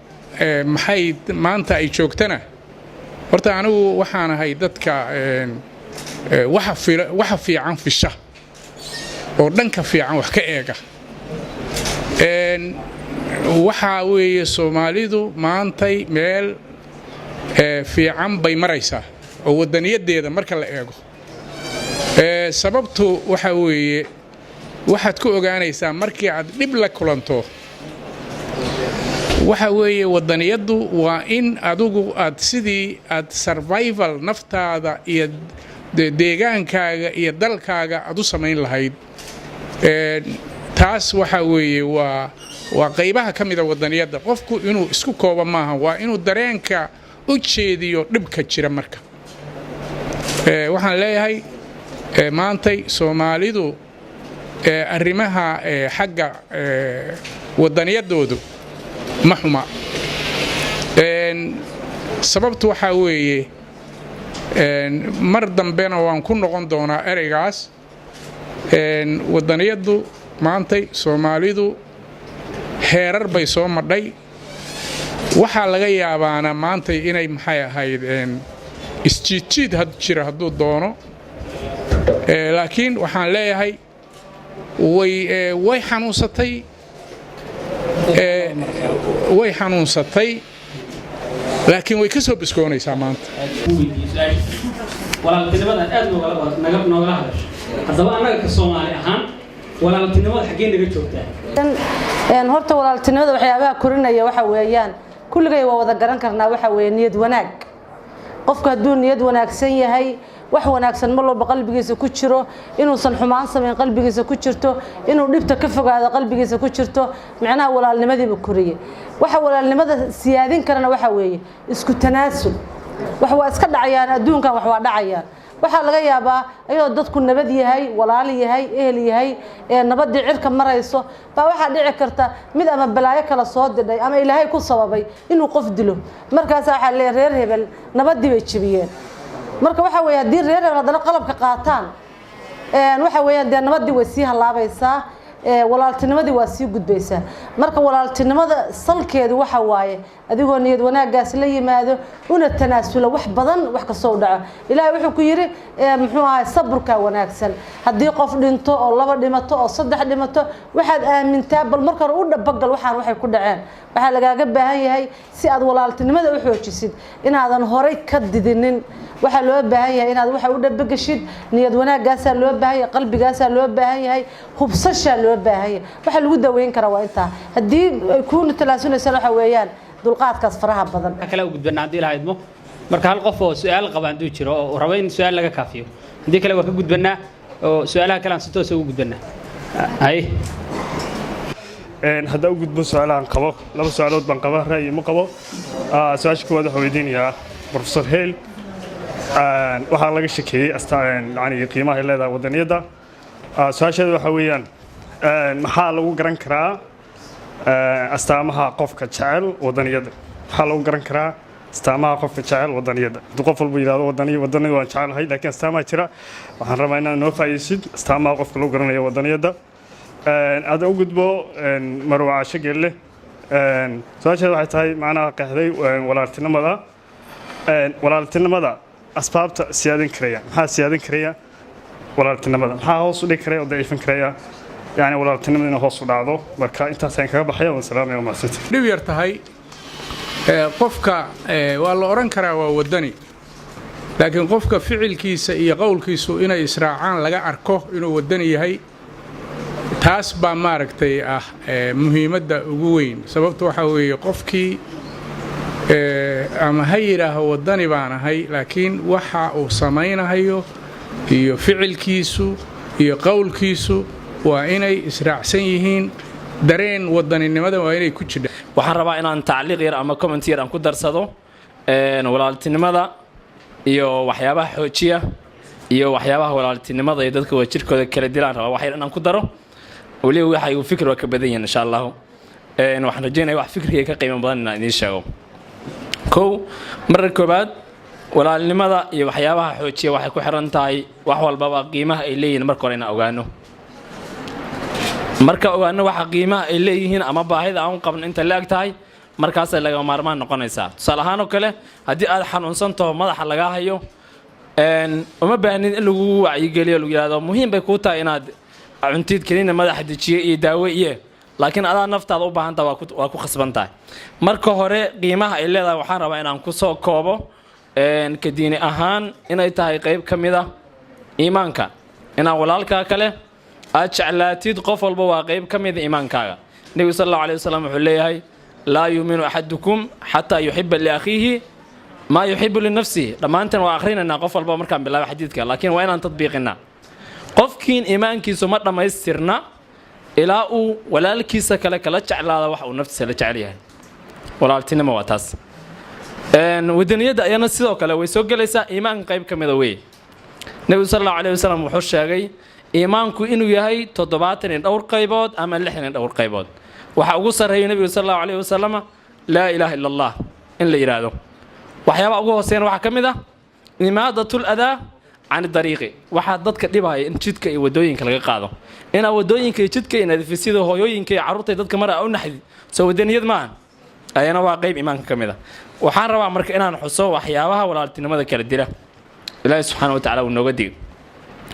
maxay maanta ay joogtana horta anigu waxaan ahay dadka waxa fiican fisha oo dhanka fiican wax ka eega waxa weeye Soomaalidu maantay meel fiican bay maraysaa oo wadaniyadeeda marka la eego sababtu waxa weeye waxaad ku ogaanaysaa markii aad dib la kulanto waxa weeye wadaniyadu waa in adigu aad sidii aad survival naftaada iyo deegaankaaga iyo dalkaaga aad u samayn lahayd taas waxa weeye waa qaybaha kamida wadaniyada qofku inuu isku koobo maaha waa inuu dareenka u jeediyo dhibka jira marka waxaan leeyahay maantay Soomaalidu arrimaha xagga wadaniyadoodu ma xuma sababtu waxa weeye mar dambena waan ku noqon doonaa ereygaas wadaniyadu maantay Soomaalidu heerar bay soo madhay waxa laga yaabaana maantay inay maxay ahayd isjiid had jira haduu doono laakiin waxaan leeyahay way xanuunsatay laakiin way ka soo biskoonaysaa maanta
walaaltinimada aad noogala hadasho haddaba annaga ka Soomaali ahaan walaaltinimada xaggee naga joogtaa
horta walaaltinimada waxyaabaha korinaya waxa weeyaan kulligay waa wada garan karnaa waxa weeye niyad wanaag qofka hadduu niyad wanaagsan yahay wax wanaagsan mar walba qalbigiisa ku jiro inuusan xumaan sameyn qalbigiisa ku jirto inuu dhibta ka fogaado qalbigiisa ku jirto macnaha walaalnimadiiba koriye waxa walaalnimada siyaadin karana waxa weeye isku tanaasul wax waa iska dhacayaan adduunkan wax waa dhacayaan waxa laga yaabaa ayadoo dadku nabad yahay walaal yahay ehel yahay nabadii cirka marayso baa waxa dhici karta mid ama balaayo kala soo didhay ama Ilaahay ku sababay inuu qof dilo markaas waxa la reer hebel nabadii bay jibiyeen marka waxa weeye hadii reer hebel hadana qalabka qaataan waxa weeye nabadii way sii halaabaysaa walaaltinimadii waa sii gudbaysaa marka walaaltinimada salkeedu waxa waaye adigoo niyad wanaagaas la yimaado una tanaasulo wax badan wax ka soo dhaco Ilaahay wuxuu ku yiri muxuu ahaa sabrka wanaagsan hadii qof dhinto oo laba dhimato oo saddex dhimato waxaad aamintaa bal marka hore u dhabagal waxay ku dhaceen waxa lagaaga baahan yahay si aad walaaltinimada u xoojisid inaadan horay ka didinin waxa loo baahan yahay inaad waxa u dhabagashid niyad wanaagaas loo baahan yahay qalbigaas loo baahan yahay hubsasha loo baahan yahay waxa lagu daweyn karaa waa inta hadii ay ku talaasunaysan waxa weeyaan dulqaadkaas faraha badan
kala u gudbana hadii la haydmo marka hal qof oo su'aal qabaan duu jiro oo rabo in su'aal laga kaafiyo hadii kale waa ka gudbana oo su'aalaha kale aan si toos ah u gudbana hay
هذا وجود بسؤال عن قبض لا بسؤالات بن قبض رأي مقبض سؤال كوا ده حويدين يا بروفيسور هيل waxaa laga shakiyay yani qiimaha leedahay wadaniyada su'aasheedu waxa weeyaan maxaa lagu garan karaa astaamaha qofka jecel wadaniyada maxaa lagu garan karaa astaamaha qofka jecel wadaniyada qof walba yiraahdo wadaniyada waan jecelahay laakiin astaamaha jira waxaan rabaa inaan noo faa'iideysid astaamaha qofka lagu garanayo wadaniyada aad u gudbo marwaa shaqeele su'aasheedu waxay tahay macnaha qeexday walaaltinimada asbaabta siyaadin karaya maxaa siyaadin karaya walaaltinimada maxaa hoos u dhigi karaya oo daciifin karaya yani walaaltinimada inay hoos u dhacdo marka intaas ayaan kaga baxaya oo salaam iyo mahadsanid
dhib yar tahay qofka waa la oran karaa waa wadani laakiin qofka ficilkiisa iyo qowlkiisu inay israacaan laga arko inuu wadani yahay taas baa maaragtay muhiimadda ugu weyn sababtu waxa weeye qofkii ama hayraha wadani baan ahay laakiin waxa uu samaynayo iyo ficilkiisu iyo qowlkiisu waa inay israacsan yihiin dareen wadaninimada waa inay ku jiraan
waxaan rabaa inaan tacliiq yar ama comment yar aan ku darsado walaaltinimada iyo waxyaabaha xoojiya iyo waxyaabaha walaaltinimada ee dadka wajirkooda kala dilaan rabaa wax yar inaan ku daro waliba waxa uu fikir ka badan yahay insha Allah waxaan rajaynayaa wax fikirkayga ka qiimo badan inaan idin sheego kow marka koobaad walaalnimada iyo waxyaabaha xoojiya waxay ku xiran tahay wax walbaba qiimaha ay leeyihiin marka hore inaan ogaano marka ogaano waxa qiimaha ay leeyihiin ama baahida aan qabno inta la eg tahay markaasay laga maarmaan noqonaysaa tusaale ahaan oo kale haddii aad xanuunsantaho madaxa lagaa hayo uma baahnid in lagu wacyigeliyo lagu yidhahdo muhiim bay kuu tahay inaad cuntid keliina madaxa dejiye iyo daawo iyo laakiin adaa naftaada u baahan tahay waa ku khasban tahay marka hore qiimaha ay leedahay waxaan rabaa inaan ku soo koobo ka diini ahaan inay tahay qayb ka mid ah iimaanka inaan walaalkaa kale aad jeclaatid qof walba waa qayb ka mid ah iimaankaaga nebigu sal allahu alayhi wasallam wuxuu leeyahay laa yuuminu axadukum xataa yuxiba liakhiihi maa yuxibu linafsihi dhammaanteen waa akhrinaynaa qof walba markaan bilaabo xadiidka laakiin waa inaan tadbiiqinaa qofkiin iimaankiisu ma dhammaystirna ilaa uu walaalkiisa kale kala jeclaada wax uu naftiisa la jecel yahay walaaltinimo waa taas wadaniyadda ayana sidoo kale way soo gelaysaa iimaanka qayb ka mida wey nebigu sal allahu alayhi wasallam wuxuu sheegay iimaanku inuu yahay 70 dhowr qaybood ama 60 dhowr qaybood waxa ugu sarreeyay nebigu sal allahu alayhi wasallam laa ilaaha illa allah in la yiraahdo waxyaabaha ugu hooseeyana waxaa ka mid ah imaadatul adaa can dariiqi waxaa dadka dhibaya in jidka iyo wadooyinka laga qaado inaa wadooyinka iyo jidka nadiifisida hooyooyinka iyo carruurta dadka mara u naxdi soo wadaniyad maahan ayana waa qayb iimaanka ka mid ah waxaan rabaa marka inaan xuso waxyaabaha walaaltinimada kala dira ilaahay subxaanahu wa tacaala uu nooga digo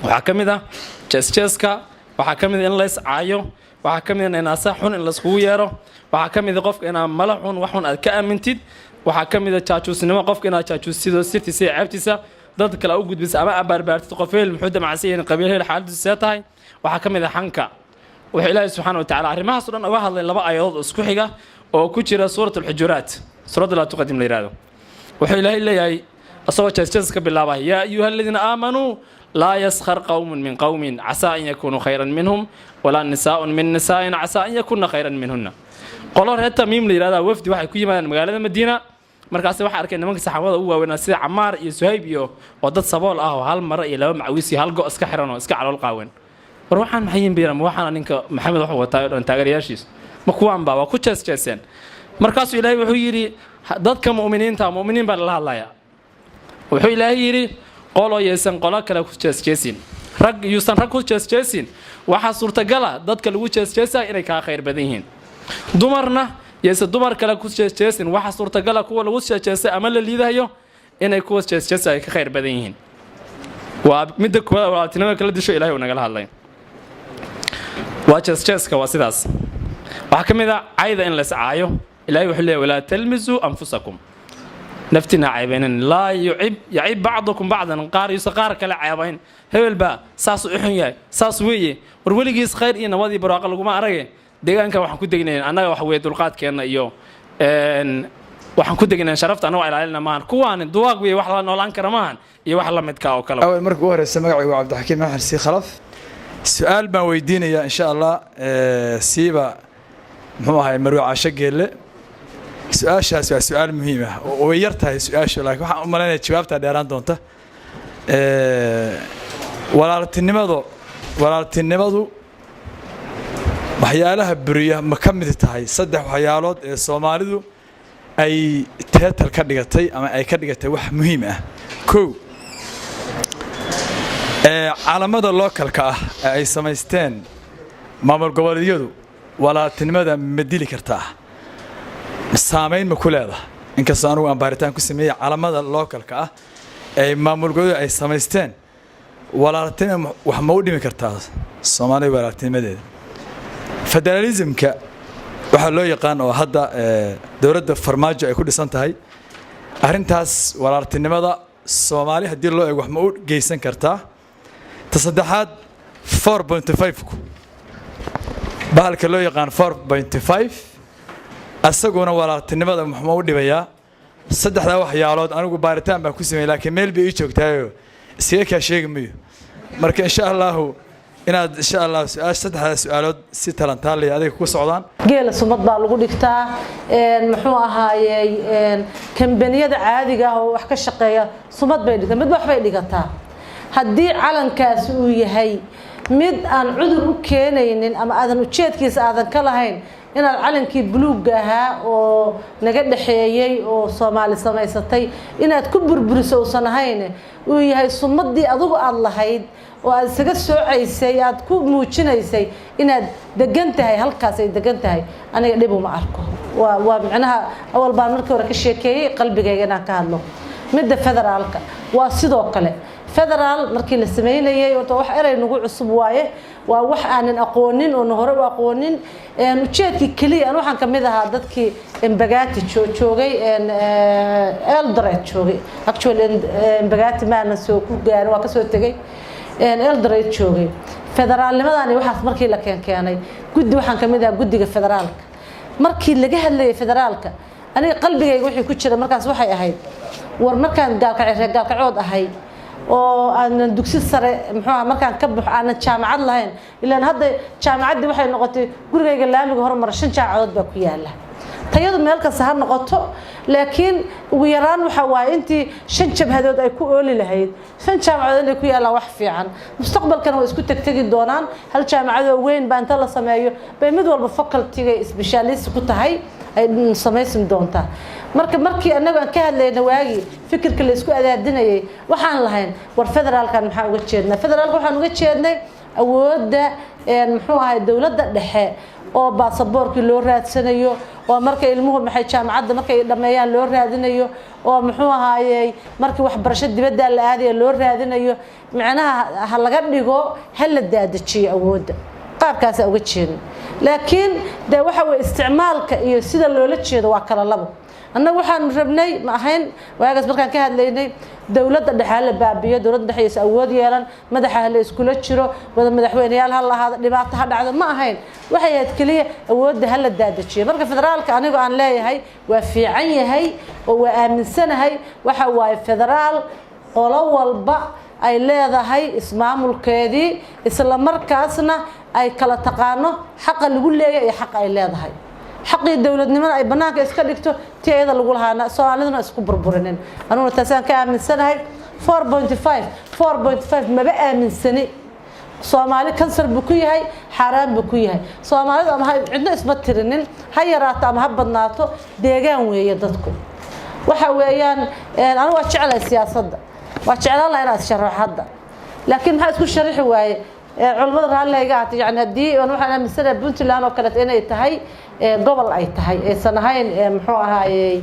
waxaa ka mid ah jeesjeeska waxaa ka mid in la iscaayo waxaa ka mid in asaa xun in laiskugu yeero waxaa ka mid qofka inaa mala xun wax xun aad ka aamintid waxaa ka mid jaajuusnimo qofka inaad jaajuusido sirtiisa iyo ceebtiisa dadka kale u gudbisa ama abaarbaartid qof heel muxuu damacsan yahay qabiil heel xaaladiisu see tahay waxaa ka mid ah xanka wuxuu ilaahay subxaanahu wa tacaala arrimahaas oo dhan uga hadlay laba aayadood isku xiga oo ku jira suurat alxujuraat suuradda laa tuqadim la yidhaahdo wuxuu ilaahay leeyahay asagoo jeesjees ka bilaabaya yaa ayuha aladiina aamanuu laa yaskhar qawmun min qawmin casaa an yakunuu khayran minhum walaa nisaaun min nisaa'in casaa an yakunna khayran minhunna qolo reer tamiim la yidhahdaa wafdi waxay ku yimaadeen magaalada madiina markaas waxay arkeen nimanka saxaabada ugu waaweynaa sida camaar iyo suhayb iyo oo dad sabool ah oo hal mara iyo laba macawis iyo hal go' iska xiran oo iska calool qaawen war waxaan maxay yihiin biiran waxaan ninka maxamed wuxuu wataa dhan taageerayaashiis ma kuwaan baa waa ku jeesjeeseen markaasuu ilaahay wuxuu yidhi dadka mu'miniinta mu'miniin baa lala hadlayaa wuxuu ilaahay yidhi qolo yeesan qolo kale ku jeesjeesin rag yuusan rag ku jeesjeesin waxaa suurtagala dadka lagu jeesjeesaa inay kaa khayr badan yihiin dumarna yeesa dumar kale ku jeesjeesin waxaa suurtagala kuwa lagu jeesjeesay ama la liidayo inay kuwa jeesjeesa ay ka khayr badan yihiin waa midda koowaad walaaltinimada kala disho ilaahay uu nagala hadlay waa jeesjeeska waa sidaas waxaa ka mid ah cayda in la iscaayo ilaahay wuxuu leeyahay walaa talmisuu anfusakum naftina caybaynin laa yacib bacdukum bacdan qaar yuusa qaar kale caybayn hebel baa saas u xun yahay saas weeye war weligiis khayr iyo nabadii barwaaqo laguma arage deegaanka waxaan ku degnayn annaga wax weeye dulqaadkeenna iyo waxaan ku degnayn sharafta annaga ilaalina maahan kuwaan duwaaq weeye wax la noolaan kara maahan iyo wax la midka oo kale
awal markii ugu horeysa magacaygu waa cabdixakiim maxar sii khalaf su-aal baan weydiinayaa insha allah siiba muxuu ahay marwe caasho geelle su-aashaas waa su-aal muhiim ah oo way yar tahay su-aashu laakiin waxaan u malaynayaa jawaabtaa dheeraan doonta walaaltinimadu waxyaalaha buriya ma ka mid tahay saddex waxyaalood ee soomaalidu ay teetal ka dhigatay ama ay ka dhigatay wax muhiim ah kow calamada lookalka ah ee ay samaysteen maamul goboleedyadu walaaltinimada ma dili kartaa saamayn ma ku leedahay inkastoo anugu aan baaritaan ku sameeyey calamada lookalka ah ee maamul goboleedyadu ay samaysteen walaaltinima wax ma u dhimi kartaa soomaalida walaaltinimadeeda federalismka waxaa loo yaqaan oo hadda dowladda farmaajo ay ku dhisan tahay arrintaas walaaltinimada soomaali haddii loo eego wax ma u geysan kartaa ta saddexaad 4.5ku bahalka loo yaqaan 4.5 asaguna walaaltinimada wax ma u dhibayaa saddexdaa waxyaalood anigu baaritaan baan ku sameeyey laakiin meel bay ii joogtaayoo iskaga kaa sheegi mayo marka insha allahu inaad insha allah saddexda su'aalood si talantaale adiga ku socdaan
geela sumad baa lagu dhigtaa muxuu ahaayay kambaniyada caadiga ah oo wax ka shaqeeya sumad bay dhigtaa mid wax bay dhigataa haddii calankaas uu yahay mid aan cudur u keenaynin ama aadan ujeedkiisa aadan ka lahayn inaad calankii buluugga ahaa oo naga dhaxeeyey oo Soomaali samaysatay inaad ku burburiso uusan ahayn uu yahay sumadii adigu aad lahayd oo aad isaga soocaysay aad ku muujinaysay inaad degan tahay halkaas ay degan tahay aniga dhib uma arko waa macnaha awal baan markii hore ka sheekeeyay qalbigayga inaan ka hadlo midda federaalka waa sidoo kale federaal markii la sameeyay oo wax eray nagu cusub waaye waa wax aanan aqoonin oo hore u aqoonin ujeedkii kaliya aan waxaan kamid ahaa dadkii Embagati joogay Eldoret joogay actually Embagati maana soo ku gaarin waa ka soo tagay Eldoret joogay federaalnimadani waxaas markii la keenay guddi waxaan kamid ahaa guddiga federaalka markii laga hadlayay federaalka aniga qalbigayga wixii ku jira markaas waxay ahayd war markaan gaalkacood ahay oo aan dugsi sare muxuu markaan ka buux aan jaamacad lahayn ilaa hadda jaamacadii waxay noqotay gurigayga laamiga hormar 5 jaamacadood baa ku yaala tayadu meel ka saar noqoto laakiin ugu yaraan waxa waay intii 5 jabhadood ay ku ooli lahayd 5 jaamacadood ay ku yaala wax fiican mustaqbalkan way isku tagtagi doonaan hal jaamacad weyn baa inta la sameeyo bay mid walba faculty-ga specialist ku tahay ay samaysan doontaa markii anagu aan ka hadlayna waagi fikirka la isku adaadinayay waxaan lahayn war federaalkan maxaa uga jeednaa federaalka waxaan uga jeednay awoodda muxuu ahay dawladda dhexe oo baasaboorkii loo raadsanayo oo markay ilmuhu maxay jaamacadda markay dhameeyaan loo raadinayo oo muxuu ahaayay markii waxbarasho dibadda la aadayo loo raadinayo macnaha laga dhigo hal la daadajiyo awoodda qaabkaas uga jeednay laakiin da waxa way isticmaalka iyo sida loola jeedo waa kala labo annagu waxaan rabnay ma ahayn waagaas markaan ka hadlaynay dawladda dhexe la baabiyo dawladda dhexe awood yeelan madaxa la isku la jiro wada madaxweynayaal hal lahaada dhibaato ha dhacdo ma ahayn waxay ahayd kaliya awoodda hal la daadajiyo marka federaalka anigu aan leeyahay waa fiican yahay oo waa aaminsanahay waxa waay federaal qolo walba ay leedahay ismaamulkeedii isla markaasna ay kala taqaano xaq lagu leeyahay iyo xaq ay leedahay xaqii dawladnimada ay banaanka iska dhigto tiyada lagu lahaana Soomaaliduna isku burburinin anuna taasaan ka aaminsanahay 4.5 maba aaminsani Soomaali kansar buu ku yahay xaraan buu ku yahay Soomaalidu ama cidna isma tirinin ha yaraato ama ha badnaato deegaan weeye dadku waxa weeyaan anigu waa jecelahay siyaasadda waa jeclaan lahaa inaad sharaxada laakiin maxaa isku sharaxi waaye culimada raalliga ah yani hadii waxaan aaminsanahay Puntland oo kale inay tahay gobol ay tahay ee sanahayn muxuu ahaayay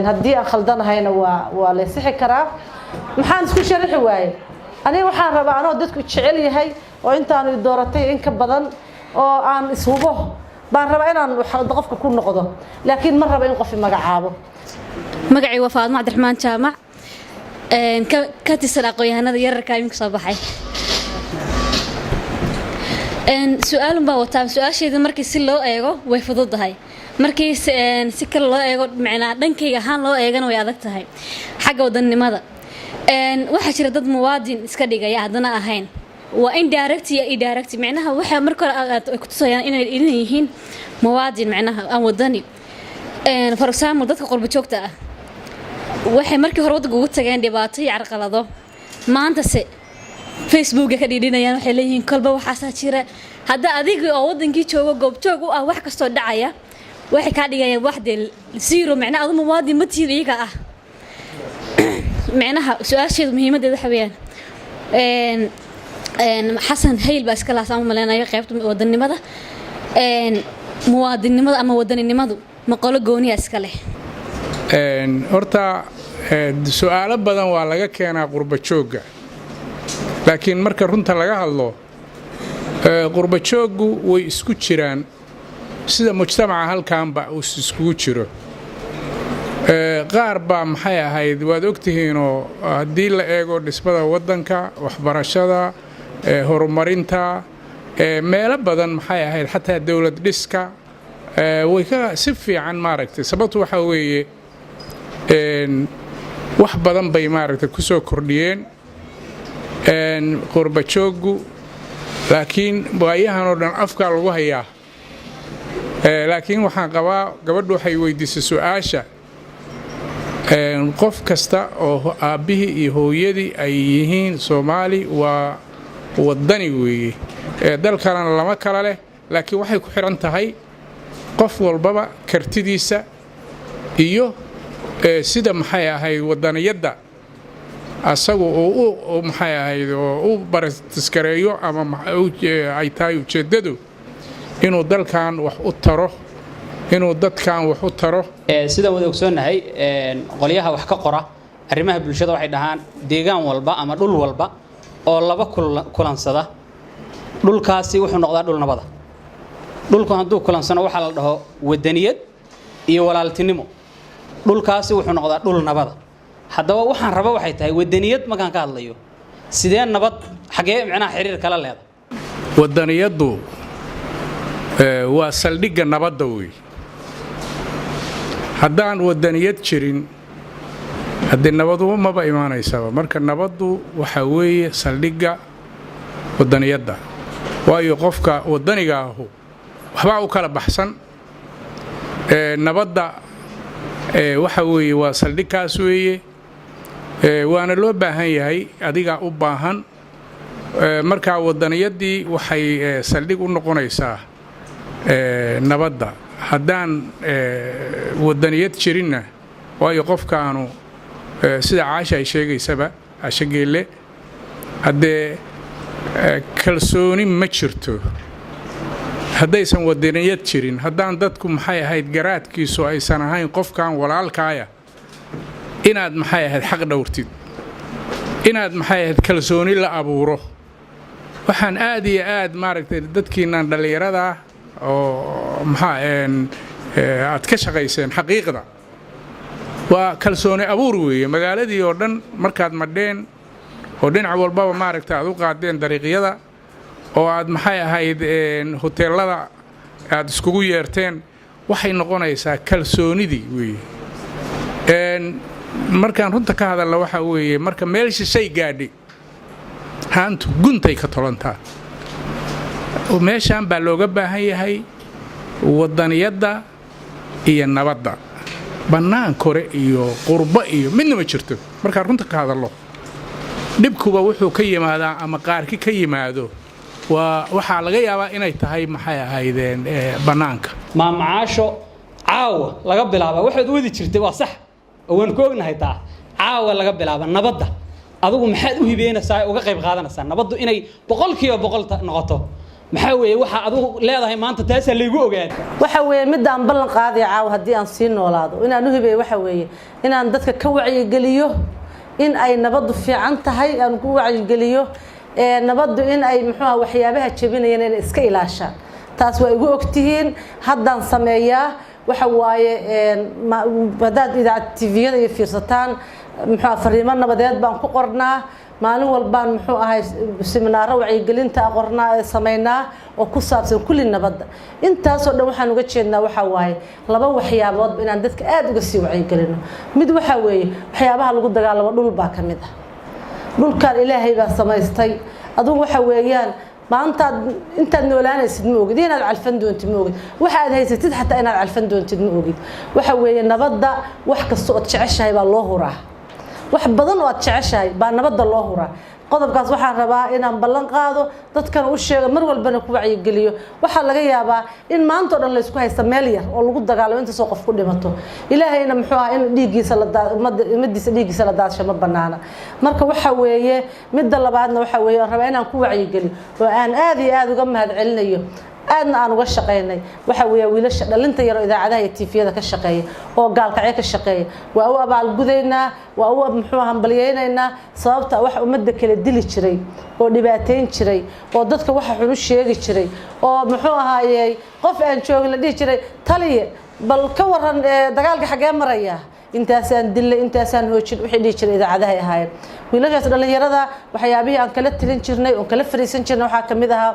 hadii aan khaldanahayna waa la sixi karaa maxaan isku sharaxi waaye aniga waxaan rabaa anoo dadku jecel yahay oo intaan dooratay in ka badan oo aan isubo baan rabaa inaan qofka ku noqdo laakiin ma raba in qof magacaabo
magacii waa Faadma Cabdiraxmaan Jaamac ka tirsan aqoonyahanada yararka imika soo baxay su'aal baa wataa su'aasheedu markii si loo eego way fududahay markii si kale loo eego macnaa dhankayga ahaan loo eegana way adag tahay xagga wadannimada waxa jira dad muwaadin iska dhigaya hadana ahayn waa indirect iyo indirect macnaha waxa marka ku tusayaan inay yihiin muwaadin macnaha aan wadani for example dadka qurbo joogta ah waxay markii hore waddanka ugu tageen dhibaato iyo carqalado maanta se Facebook ka dhidhinayaan waxay leeyihiin kolba waxa jira hadda adiga oo waddankii joogo goob joog u ah wax kasto dhacaya waxay ka dhigayaan wax del zero macnaha adu muwaadin ma tiiriga ah macnaha su'aasheedu muhiimadeedu waxa weeyaan Xasan Hayl baa iska laasaan maleenayo qaybta wadannimada muwaadinimada ama wadaninimadu ma qolo gooniya iska leh
horta su'aalo badan waa laga keenaa qurbo jooga laakiin marka runta laga hadlo qurbo joogu way isku jiraan sida mujtamaca halkaanba uu iskugu jiro qaar baa maxay ahayd waad ogtihiinoo haddii la eego dhismada waddanka waxbarashada horumarinta meelo badan maxay ahayd xataa dawlad dhiska way ka si fiican maaragtay sababtu waxa weeye wax badan bay maaragtay ku soo kordhiyeen qurbo joogu laakiin waayahan oo dhan afka lagu hayaa laakiin waxaan qabaa gabadhu waxay weydiisay su'aasha qof kasta oo aabihii iyo hooyadii ay yihiin Soomaali waa wadani weeye dalkana lama kala leh laakiin waxay ku xiran tahay qof walbaba kartidiisa iyo sida maxay ahayd wadaniyadda asagu oo maxay ahayd oo u baraskareeyo ama ay tahay ujeedadu inuu dalkan wax u taro inuu dadkan wax u taro
sida wada ogsoonahay qolyaha wax ka qora arrimaha bulshada waxay dhahaan deegaan walba ama dhul walba oo laba kulansada dhulkaasi wuxuu noqdaa dhul nabada dhulku hadduu kulansano waxa la dhaho wadaniyad iyo walaaltinimo dhulkaasi wuxuu noqdaa dhul nabada haddaba waxaan raba waxay tahay wadaniyad markaan ka hadlayo sidee nabad xagee macnaha xiriir kala leedahay
wadaniyaddu waa saldhigga nabadda weey haddaan wadaniyad jirin haddii nabadu maba imaanaysaba marka nabaddu waxa weeye saldhigga wadaniyadda waayo qofka wadaniga ahu waxbaa u kala baxsan nabadda waxa weeye waa saldhigkaas weeye waana loo baahan yahay adiga u baahan marka wadaniyaddii waxay saldhig u noqonaysaa nabadda haddaan wadaniyad jirinna waayo qofkaanu sida caasha ay sheegaysaba caasho geelle haddee kalsooni ma jirto haddaysan wadaniyad jirin haddaan dadku maxay ahayd garaadkiisu aysan ahayn qofkan walaalkaaya inaad maxay ahayd xaq dhowrtid inaad maxay ahayd kalsooni la abuuro waxaan aad iyo aad maaragtay dadkiinaan dhallinyarada oo aad ka shaqayseen xaqiiqda waa kalsooni abuur weeye magaaladii oo dhan markaad madheen oo dhinac walbaba maaragtay aad u qaadeen dariiqyada oo aad maxay ahayd hoteelada aad iskugu yeerteen waxay noqonaysaa kalsoonidii weeye markaan runta ka hadalna waxa weeye marka meel shishay gaadhay haantu guntay ka tolantaa meeshaan baa looga baahan yahay wadaniyadda iyo nabadda bannaan kore iyo qurbo iyo midna ma jirto markaan runta ka hadallo dhibkuba wuxuu ka yimaadaa ama qaarki ka yimaado waxaa laga yaabaa inay tahay maxay ahaydeen bannaanka
maamacaasho caawa laga bilaaba waxaad wadi jirtay waa sax oo waan ku ognahay taa caawa laga bilaaba nabadda adigu maxaad u hibeynaysaa uga qayb qaadanaysaa nabaddu inay 100% noqoto maxaa weeye waxa adigu leedahay maanta taasa laygu ogaad
waxa weeye midaan ballan qaaday caawa haddii aan sii noolaado inaan u hibeeyo waxa weeye inaan dadka ka wacyigeliyo in ay nabaddu fiican tahay aan ku wacyigeliyo nabaddu in ay muxuu waxyaabaha jabinayeen in iska ilaashaan taas waa igu ogtihiin haddaan sameeyaa waxa waaye hadaad idaacad TV-yada iyo fiirsataan muxuu fariimo nabadeed baan ku qornaa maalin walbaan muxuu ahay seminaaro wacyigelinta qornaa ee sameynaa oo ku saabsan kulli nabadda intaas oo dhan waxaan uga jeednaa waxa waaye laba waxyaabood inaan dadka aad uga sii wacyigelino mid waxa weeye waxyaabaha lagu dagaalamo dhul baa ka mid ah dhulkan ilaahay baa samaystay adigu waxa weeyaan maanta intaad noolaanaysid ma ogid inaad calfan doontid ma ogid waxa aad haysatid xataa inaad calfan doontid ma ogid waxa weeye nabadda wax kasta oo jeceshahay baa loo huraa wax badan oo aad jeceshahay baa nabadda loo huraa qodobkaas waxaan rabaa inaan ballan qaado dadkan u sheego mar walbana ku wacyigeliyo waxa laga yaabaa in maanta oo dhan la isku haysto meel yar oo lagu dagaalamo inta soo qof ku dhimato ilaahayna muxuu ahaa in dhiigiisa la umadiisa dhiigiisa la daadsho ma banaana marka waxa weeye midda labaadna waxa weeye rabaa inaan ku wacyigeliyo oo aan aad iyo aad uga mahadcelinayo aadna aan uga shaqeynay waxa weeye wiilasha dhalinta yar oo idaacadaha iyo TV-yada ka shaqeeya oo gaalkacyo ka shaqeeya waa u abaalgudaynaa waa u muxuu hambalyeynayna sababta wax umada kala dili jiray oo dhibaateyn jiray oo dadka waxa xun u sheegi jiray oo muxuu ahaayay qof aan joogin la dhihi jiray taliye bal ka waran dagaalka xagee maraya intaasaan dillay intaasaan hoojin wixii dhihi jiray idaacadaha ahaayeen wiilashaas dhalinyarada waxyaabihii aan kala tilin jirnay oo kala fariisan jirnay waxa kamid ahaa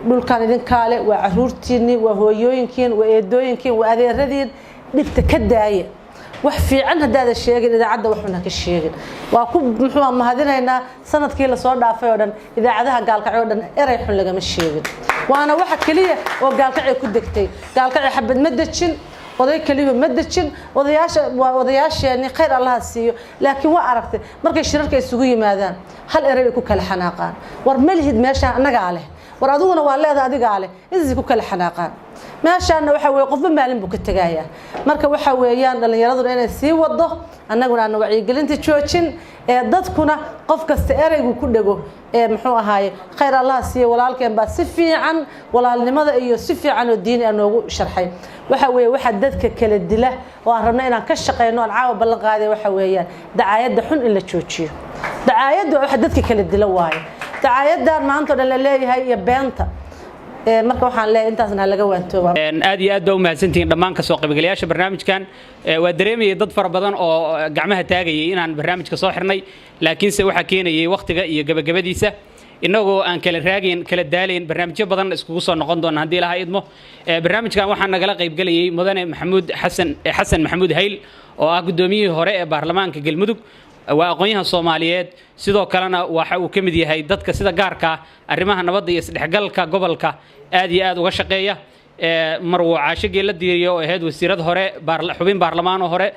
dhulkan idinkaale waa caruurtiinni waa hooyooyinkiin waa eedooyinkiin waa adeeradiin dhibta ka daaya wax fiican haddaada sheegin idaacadda waxuna ka sheegin waa ku muxuu mahadinaynaa sanadkii la soo dhaafay oo dhan idaacadaha gaalkacyo oo dhan eray xun lagama sheegin waana waxa kaliya oo gaalkacyo ku degtay gaalkacyo xabad ma dajin oday kaliya ma dajin odayaasheeni khayr Allah siiyo laakiin waa aragtay markay shirarka isugu yimaadaan hal eray ku kala xanaaqaan war malihid meesha anaga leh war aduguna waa leedahay adiga leh insi ku kala xanaaqaan meeshaana waxa weeye qofba maalin buu ka tagayaa marka waxa weeyaan dhalinyaraduna inay sii wado annaguna aan wacyigelinta joojin dadkuna qof kasta eraygu ku dhago muxuu ahaaye khayr allah siiyo walaalkeen baa si fiican walaalnimada iyo si fiican oo diin aan noogu sharxay waxa weeye waxa dadka kala dila oo aan rabno inaan ka shaqeyno aan caawa ballan qaaday waxa weeyaan dacaayadda xun in la joojiyo dacaayaddu waxa dadka kala dila waaye dacaayadan maanta dhan la leeyahay iyo beenta marka waxaan leeyahay intaasna laga waantooba
aad iyo aad baa u mahadsantihiin dhammaan ka soo qaybgalayaasha barnaamijkan waa dareemayay dad fara badan oo gacmaha taagayay inaan barnaamijka soo xirnay laakiinse waxa keenayay waqtiga iyo gabagabadiisa inagoo aan kala raagayn kala daalayn barnaamijyo badan iskugu soo noqon doona haddii ilaha idmo barnaamijkan waxaan nagala qaybgalayay mudane maxamuud xasan maxamuud hayl oo ah gudoomiyihii hore ee baarlamaanka galmudug waa aqoonyahan Soomaaliyeed sidoo kalena waxa uu kamid yahay dadka sida gaarka arrimaha nabadda iyo isdhexgalka gobolka aad iyo aad uga shaqeeya marwo caashigii la diiriyo oo ahayd wasiirad hore xubin baarlamaan hore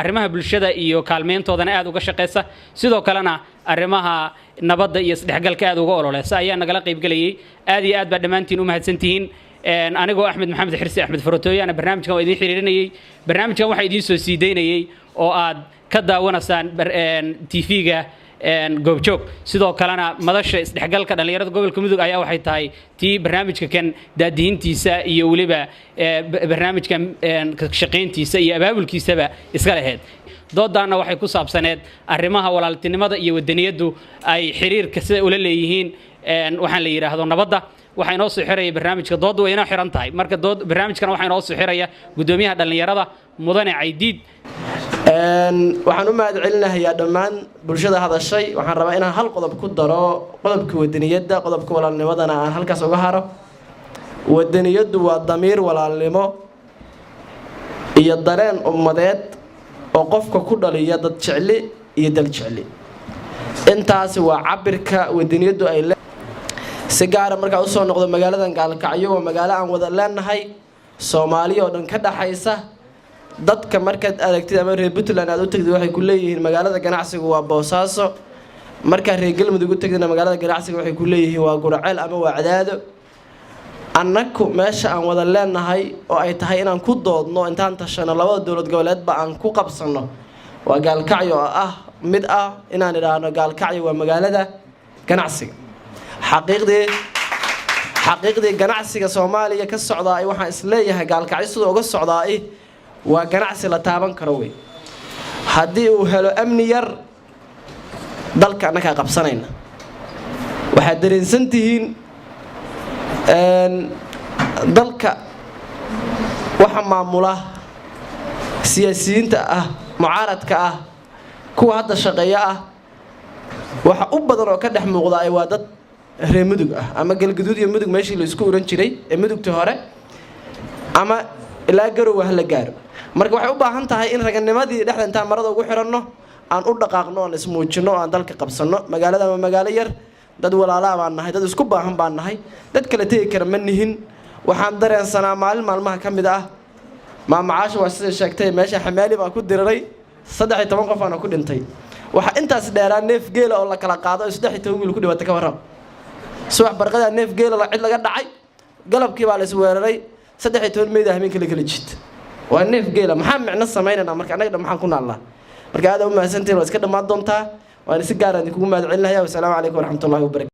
arrimaha bulshada iyo kaalmeyntoodana aad uga shaqeysa sidoo kalena arrimaha nabadda iyo isdhexgalka aad uga ololeysa ayaa nagala qaybgalayay aad iyo aad baa dhamaantiin u mahadsantihiin anigoo Axmed Maxamed Xirsi Axmed Farotooyana barnaamijkan waa idin xiriirinayay barnaamijkan waxa idin soo siideynayay oo aad ka daawanaysaan TV-ga goobjoog sidoo kalena madasha isdhexgalka dhalinyarada gobolka Mudug ayaa waxay tahay tii barnaamijka kan daadiintiisa iyo waliba barnaamijkan ka shaqeyntiisa iyo abaabulkiisaba iska lahayd doodana waxay ku saabsaneed arrimaha walaaltinimada iyo wadaniyadu ay xiriirka sida ula leeyihiin waxaan la yiraahdo nabadda waxa inoo soo xiraya barnaamijka dood weyna xiran tahay marka dood barnaamijkan waxa inoo soo xiraya gudoomiyaha dhalinyarada mudane Caydiid
waxaan u mahadcelinayaa dhammaan bulshada hadashay waxaan rabaa inaan hal qodob ku daro qodobka wadaniyadda qodobka walaalnimadana aan halkaas uga haro wadaniyaddu waa damiir walaalnimo iyo dareen ummadeed oo qofka ku dhaliya dad jecli iyo dal jecli intaasi waa cabirka wadaniyaddu ay si gaar ah marka soo noqdo magaaladan Gaalkacyo waa magaalo aan wada leenahay Soomaaliya oo dhan ka dhaxaysa dadka markaad aragtid ama reer Puntland aad u tagtid waxay ku leeyihiin magaalada ganacsigu waa Boosaaso marka reer Galmudug u tagtidna magaalada ganacsigu waxay ku leeyihiin waa Gurceel ama waa Cadaado annaku meesha aan wada leenahay oo ay tahay inaan ku doodno intaan tashano labada dawlad goboleedba aan ku qabsano waa Gaalkacyo oo ah mid ah inaan iraahno Gaalkacyo waa magaalada ganacsiga xaqiiqdii ganacsiga Soomaaliya ka socdaa waxaan isleeyahay Gaalkacyo sidoo uga socdaa waa ganacsi la taaban karo way haddii uu helo amni yar dalka annaga qabsanayna waxaad dareensan tihiin dalka waxa maamula siyaasiyiinta ah mucaaradka ah kuwa hadda shaqeeya ah waxa u badan oo ka dhex muuqda ay waa dad reer Mudug ah ama Galgaduud iyo Mudug meeshii la isku oran jiray ee Mudugta hore ama ilaa garow la gaaro marka waxay u baahan tahay in raganimadii dhexdantaa marada ugu xiranno aan u dhaqaaqno aan ismuujino aan dalka qabsano magaalada waa magaalo yar dad walaala baan nahay dad isku baahan baan nahay dad kala tagi kara ma nihin waxaan dareensanaa maalmaha ka mid ah maamacaash waa sida sheegtay meesha xamaali baa ku diriray 13 qof aan ku dhintay waxa intaas dheeraan neef geel oo la kala qaado 13 wiil ku dhibatay ka waran subax barqada neef geel la cid laga dhacay galabkii baa la is weeraray 13 meedah habeenkii la kala jid waa neef geela maxaa micno sameynana marka anaga maxaan ku naalnaa marka aad u mahadsantiin waa iska dhamaad doontaa waan si gaar ah idinku mahadcelinayaa wassalaamu calaykum waraxmatullaahi wabarakaatuh